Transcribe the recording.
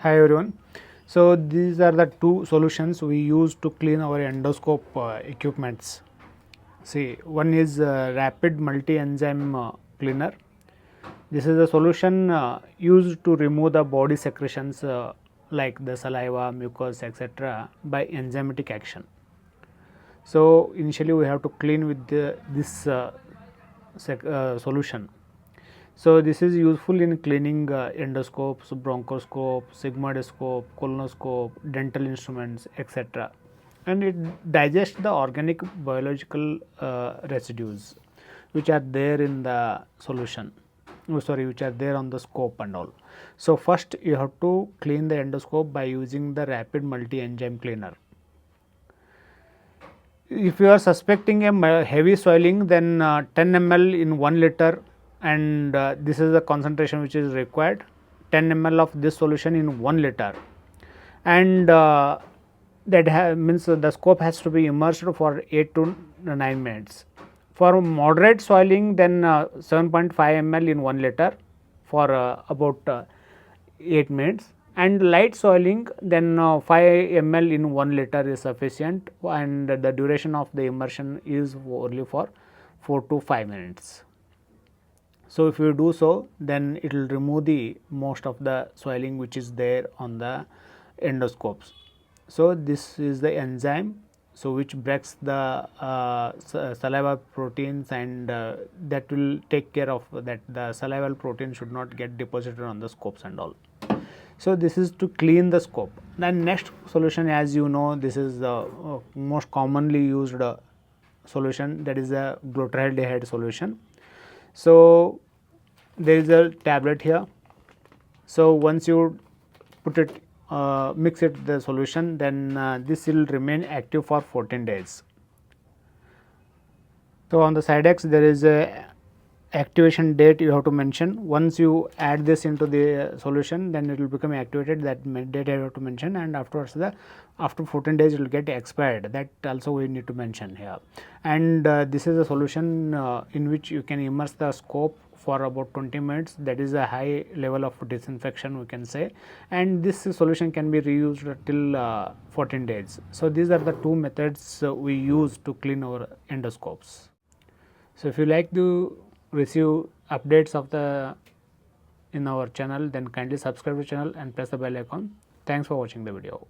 Hi everyone. So these are the two solutions we use to clean our endoscope equipments. See, one is rapid multi-enzyme cleaner. This is a solution used to remove the body secretions like the saliva, mucus, etc. by enzymatic action. So initially we have to clean with this solution. So this is useful in cleaning endoscopes, bronchoscope, sigmoidoscope, colonoscope, dental instruments, etc. And it digests the organic biological residues which are there in the solution. Which are there on the scope and all. So first you have to clean the endoscope by using the rapid multi-enzyme cleaner. If you are suspecting a heavy soiling, then 10 ml in 1 liter, and this is the concentration which is required, 10 ml of this solution in 1 liter, and that means the scope has to be immersed for 8 to 9 minutes. For moderate soiling, then 7.5 ml in 1 liter for about 8 minutes, and light soiling, then 5 ml in 1 liter is sufficient, and the duration of the immersion is only for 4 to 5 minutes. So if you do so, then it will remove the most of the soiling which is there on the endoscopes. So this is the enzyme, so which breaks the saliva proteins, and that will take care of that the salivary protein should not get deposited on the scopes and all. So this is to clean the scope. Then next solution, as you know, this is the most commonly used solution, that is a glutaraldehyde solution. So there is a tablet here. So once you put it, mix it the solution, then this will remain active for 14 days. So on the side X there is a activation date you have to mention. Once you add this into the solution, then it will become activated, that date I have to mention, and afterwards after 14 days it will get expired, that also we need to mention here. And this is a solution in which you can immerse the scope for about 20 minutes, that is a high level of disinfection we can say, and this solution can be reused till 14 days. So these are the two methods we use to clean our endoscopes. So if you like to receive updates of the in our channel, then kindly subscribe to the channel and press the bell icon. Thanks for watching the video.